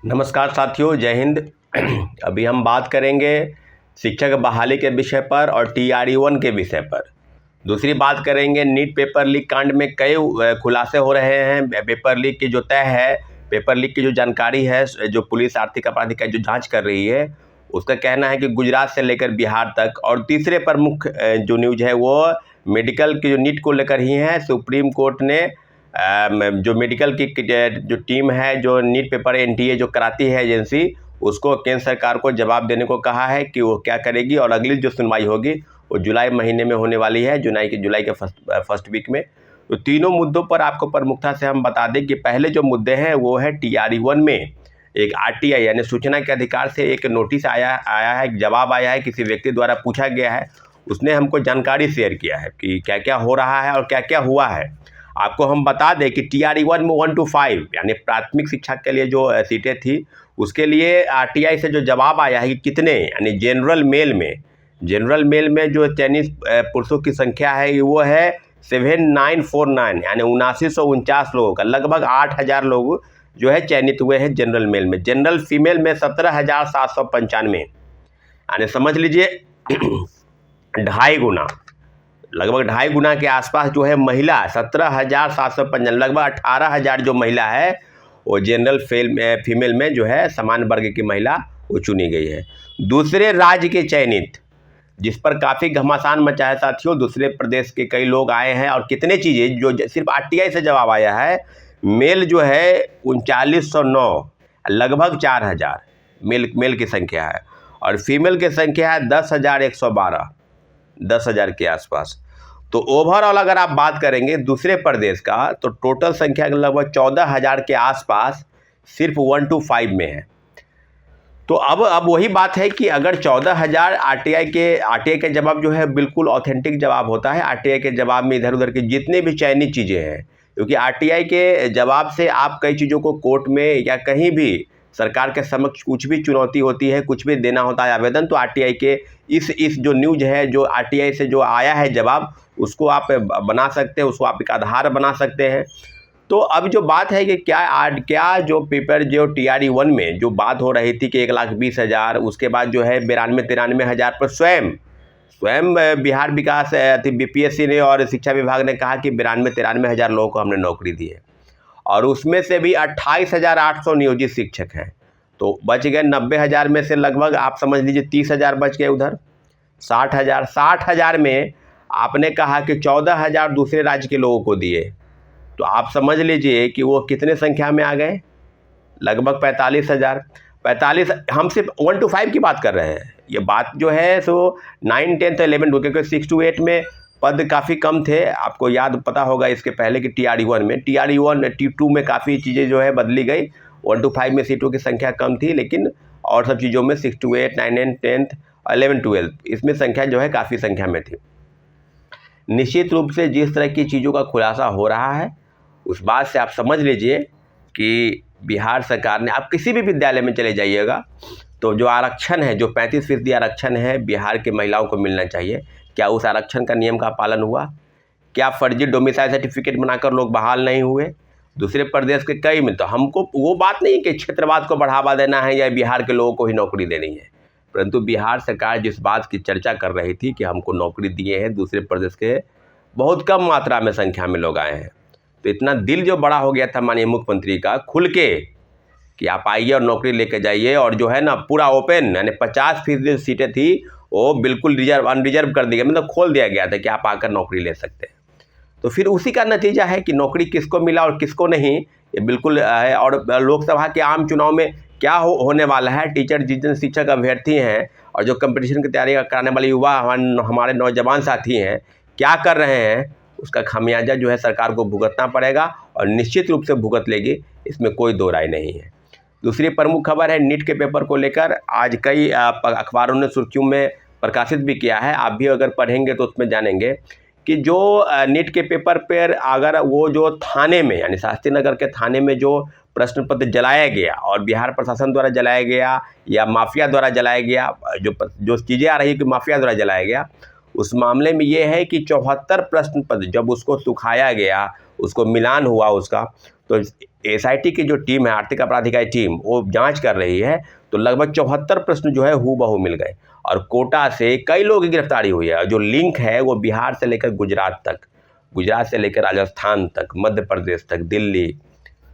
नमस्कार साथियों, जय हिंद। अभी हम बात करेंगे शिक्षक बहाली के विषय पर और TRE-1 के विषय पर। दूसरी बात करेंगे नीट पेपर लीक कांड में कई खुलासे हो रहे हैं। पेपर लीक की जो तय है, पेपर लीक की जो जानकारी है, जो पुलिस आर्थिक अपराध इकाई जो जांच कर रही है, उसका कहना है कि गुजरात से लेकर बिहार तक। और तीसरे प्रमुख जो न्यूज है वो मेडिकल की जो नीट को लेकर ही है। सुप्रीम कोर्ट ने जो मेडिकल की जो टीम है, जो नीट पेपर NTA जो कराती है एजेंसी, उसको केंद्र सरकार को जवाब देने को कहा है कि वो क्या करेगी। और अगली जो सुनवाई होगी वो जुलाई महीने में होने वाली है, जुलाई के फर्स्ट वीक में। तो तीनों मुद्दों पर आपको प्रमुखता से हम बता दें कि पहले जो मुद्दे हैं वो है TRE-1 में एक RTI यानी सूचना के अधिकार से एक नोटिस आया है, एक जवाब आया है, किसी व्यक्ति द्वारा पूछा गया है, उसने हमको जानकारी शेयर किया है कि क्या क्या हो रहा है और क्या क्या हुआ है। आपको हम बता दें कि TRE-1 में 1 to 5 यानी प्राथमिक शिक्षा के लिए जो सीटें थी, उसके लिए RTI से जो जवाब आया है कि कितने, यानी जनरल मेल में जो चयनित पुरुषों की संख्या है वो है 7949 यानी 7949 लोगों का, लगभग 8000 लोग जो है चयनित हुए हैं जनरल मेल में। जनरल फीमेल में 17,795 यानी समझ लीजिए 2.5 गुना, लगभग 2.5 गुना के आसपास जो है महिला 17,755, लगभग 18,000 जो महिला है वो जनरल फीमेल में जो है सामान्य वर्ग की महिला वो चुनी गई है। दूसरे राज्य के चयनित, जिस पर काफ़ी घमासान मचा है साथियों, दूसरे प्रदेश के कई लोग आए हैं और कितने चीज़ें जो सिर्फ RTI से जवाब आया है। मेल जो है 3909, लगभग 4000 मेल की संख्या है, और फीमेल की संख्या है 10,112, 10,000 के आसपास। तो ओवरऑल अगर आप बात करेंगे दूसरे प्रदेश का, तो टोटल संख्या लगभग 14,000 के आसपास सिर्फ 1 to 5 में है। तो अब वही बात है कि अगर 14,000 RTI के जवाब जो है बिल्कुल ऑथेंटिक जवाब होता है। RTI के जवाब में इधर उधर की जितने भी चयनित चीज़ें हैं, क्योंकि RTI के जवाब से आप कई चीज़ों को कोर्ट में या कहीं भी सरकार के समक्ष कुछ भी चुनौती होती है, कुछ भी देना होता है आवेदन, तो RTI के इस जो न्यूज है, जो RTI से जो आया है जवाब, उसको आप बना सकते हैं, उसको आप एक आधार बना सकते हैं। तो अब जो बात है कि क्या जो पेपर जो TRE-1 में जो बात हो रही थी कि 1,20,000, उसके बाद जो है 92-93,000 पर स्वयं बिहार विकास BPSC ने और शिक्षा विभाग ने कहा कि 92-93,000 लोगों को हमने नौकरी दी है, और उसमें से भी 28,800 नियोजित शिक्षक हैं। तो बच गए 90,000 में से, लगभग आप समझ लीजिए 30,000 बच गए। उधर 60,000 में आपने कहा कि 14,000 दूसरे राज्य के लोगों को दिए, तो आप समझ लीजिए कि वो कितने संख्या में आ गए, लगभग 45,000। हम सिर्फ 1 to 5 की बात कर रहे हैं। ये बात जो है सो 9, 10, 11, क्योंकि 6 to 8 में पद काफ़ी कम थे। आपको याद पता होगा इसके पहले कि TRE-1 में, T2 में काफ़ी चीज़ें जो है बदली गई। 1 to 5 में सीटों की संख्या कम थी, लेकिन और सब चीज़ों में 6 to 8, 9, 10, 11, 12 इसमें संख्या जो है काफ़ी संख्या में थी। निश्चित रूप से जिस तरह की चीज़ों का खुलासा हो रहा है, उस बात से आप समझ लीजिए कि बिहार सरकार ने, आप किसी भी विद्यालय में चले जाइएगा, तो जो आरक्षण है, जो 35% आरक्षण है बिहार के महिलाओं को मिलना चाहिए, क्या उस आरक्षण का नियम का पालन हुआ? क्या फर्जी डोमिसाइल सर्टिफिकेट बनाकर लोग बहाल नहीं हुए? दूसरे प्रदेश के कई में, तो हमको वो बात नहीं कि क्षेत्रवाद को बढ़ावा देना है या बिहार के लोगों को ही नौकरी देनी है, परंतु बिहार सरकार जिस बात की चर्चा कर रही थी कि हमको नौकरी दिए हैं, दूसरे प्रदेश के बहुत कम मात्रा में संख्या में लोग आए हैं। तो इतना दिल जो बड़ा हो गया था माननीय मुख्यमंत्री का, खुल के कि आप आइए और नौकरी लेके जाइए, और जो है ना पूरा ओपन, यानी 50% सीटें थी वो बिल्कुल अनरिजर्व कर दी गई, मतलब खोल दिया गया था कि आप आकर नौकरी ले सकते हैं। तो फिर उसी का नतीजा है कि नौकरी किसको मिला और किसको नहीं, ये बिल्कुल है। और लोकसभा के आम चुनाव में क्या होने वाला है, टीचर जितने शिक्षक अभ्यर्थी हैं और जो कंपटीशन की तैयारी कराने वाले युवा हमारे नौजवान साथी हैं, क्या कर रहे हैं, उसका खामियाजा जो है सरकार को भुगतना पड़ेगा, और निश्चित रूप से भुगत लेगी, इसमें कोई दो राय नहीं है। दूसरी प्रमुख खबर है नीट के पेपर को लेकर। आज कई अखबारों ने सुर्खियों में प्रकाशित भी किया है, आप भी अगर पढ़ेंगे तो उसमें जानेंगे कि जो नीट के पेपर पर अगर वो जो थाने में, यानी शास्त्री नगर के थाने में जो प्रश्न पत्र जलाया गया और बिहार प्रशासन द्वारा जलाया गया या माफिया द्वारा जलाया गया, जो चीज़ें आ रही है कि माफिया द्वारा जलाया गया, उस मामले में ये है कि 74 प्रश्न पत्र जब उसको सुखाया गया, उसको मिलान हुआ उसका, तो एसआईटी की जो टीम है, आर्थिक अपराध इकाई टीम, वो जांच कर रही है, तो लगभग 74 प्रश्न जो है हूबहू मिल गए और कोटा से कई लोगों की गिरफ्तारी हुई है। और जो लिंक है वो बिहार से लेकर गुजरात तक, गुजरात से लेकर राजस्थान तक, मध्य प्रदेश तक, दिल्ली,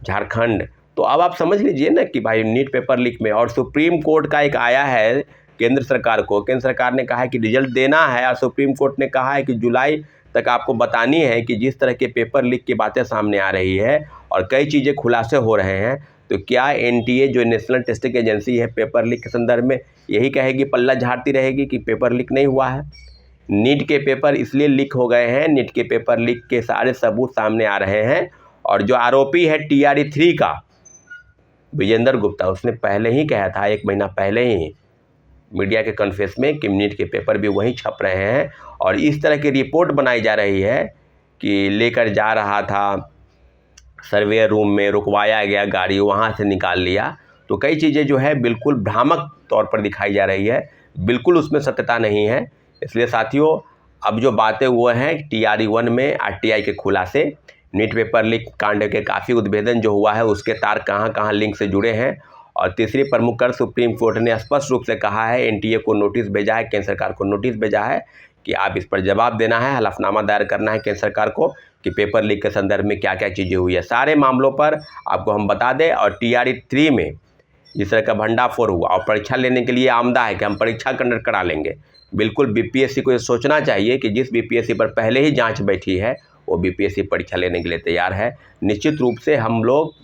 झारखंड। तो अब आप समझ लीजिए ना कि भाई नीट पेपर लीक में, और सुप्रीम कोर्ट का एक आया है केंद्र सरकार को, केंद्र सरकार ने कहा है कि रिजल्ट देना है और सुप्रीम कोर्ट ने कहा है कि जुलाई तक आपको बतानी है कि जिस तरह के पेपर लीक की बातें सामने आ रही है और कई चीज़ें खुलासे हो रहे हैं, तो क्या एनटीए जो नेशनल टेस्टिंग एजेंसी है पेपर लीक के संदर्भ में यही कहेगी, पल्ला झाड़ती रहेगी कि पेपर लीक नहीं हुआ है? नीट के पेपर इसलिए लीक हो गए हैं, नीट के पेपर लीक के सारे सबूत सामने आ रहे हैं। और जो आरोपी है TRE 3 का विजेंद्र गुप्ता, उसने पहले ही कहा था, 1 महीना पहले ही मीडिया के कॉन्फ्रेंस में कि नीट के पेपर भी वहीं छप रहे हैं। और इस तरह की रिपोर्ट बनाई जा रही है कि लेकर जा रहा था सर्वेयर रूम में, रुकवाया गया गाड़ी, वहाँ से निकाल लिया। तो कई चीज़ें जो है बिल्कुल भ्रामक तौर पर दिखाई जा रही है, बिल्कुल उसमें सत्यता नहीं है। इसलिए साथियों, अब जो बातें वो हैं TRE 1 में RTI के खुलासे, नीट पेपर लीक कांड के काफ़ी उद्भेदन जो हुआ है, उसके तार कहाँ कहाँ लिंक से जुड़े हैं। और तीसरी प्रमुख कर सुप्रीम कोर्ट ने स्पष्ट रूप से कहा है, NTA को नोटिस भेजा है, केंद्र सरकार को नोटिस भेजा है कि आप इस पर जवाब देना है, हलफनामा दायर करना है केंद्र सरकार को कि पेपर लीक के संदर्भ में क्या क्या चीज़ें हुई है। सारे मामलों पर आपको हम बता दें। और TRE 3 में जिस तरह का भंडाफोड़ हुआ और परीक्षा लेने के लिए आमदा है कि हम परीक्षा कंडक्ट करा लेंगे, बिल्कुल BPSC को ये सोचना चाहिए कि जिस BPSC पर पहले ही जांच बैठी है वो BPSC परीक्षा लेने के लिए तैयार है। निश्चित रूप से हम लोग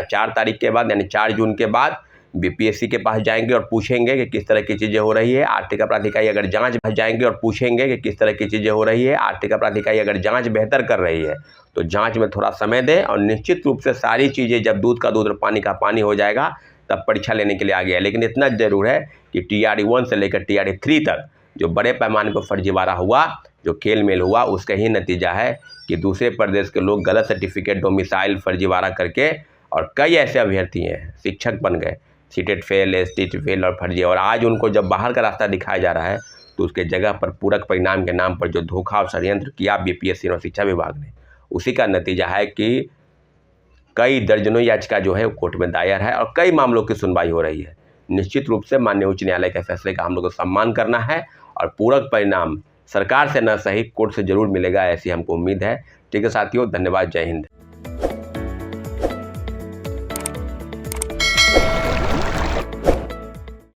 4 तारीख के बाद यानी 4 जून के बाद BPSC के पास जाएंगे और पूछेंगे कि किस तरह की चीज़ें हो रही है। आर्थिक अपराध इकाई अगर जांच जाएंगे और पूछेंगे कि किस तरह की चीज़ें हो रही है। आर्थिक अपराध इकाई अगर जांच बेहतर कर रही है तो जांच में थोड़ा समय दें, और निश्चित रूप से सारी चीज़ें जब दूध का दूध और पानी का पानी हो जाएगा तब परीक्षा लेने के लिए आ गया। लेकिन इतना जरूर है कि TRE 1 से लेकर TRE 3 तक जो बड़े पैमाने पर फर्जीवाड़ा हुआ, जो खेल मेल हुआ, उसका ही नतीजा है कि दूसरे प्रदेश के लोग गलत सर्टिफिकेट, डोमिसाइल फर्जीवाड़ा करके, और कई ऐसे अभ्यर्थी हैं शिक्षक बन गए, सीटेट फेल, STT फेल और फर्जी। और आज उनको जब बाहर का रास्ता दिखाया जा रहा है तो उसके जगह पर पूरक परिणाम के नाम पर जो धोखा और षड्यंत्र किया BPSC और शिक्षा विभाग ने, उसी का नतीजा है कि कई दर्जनों याचिका जो है कोर्ट में दायर है और कई मामलों की सुनवाई हो रही है। निश्चित रूप से माननीय उच्च न्यायालय के फैसले का हम लोग को सम्मान करना है और पूरक परिणाम सरकार से न सही कोर्ट से जरूर मिलेगा, ऐसी हमको उम्मीद है। ठीक है साथियों, धन्यवाद, जय हिंद।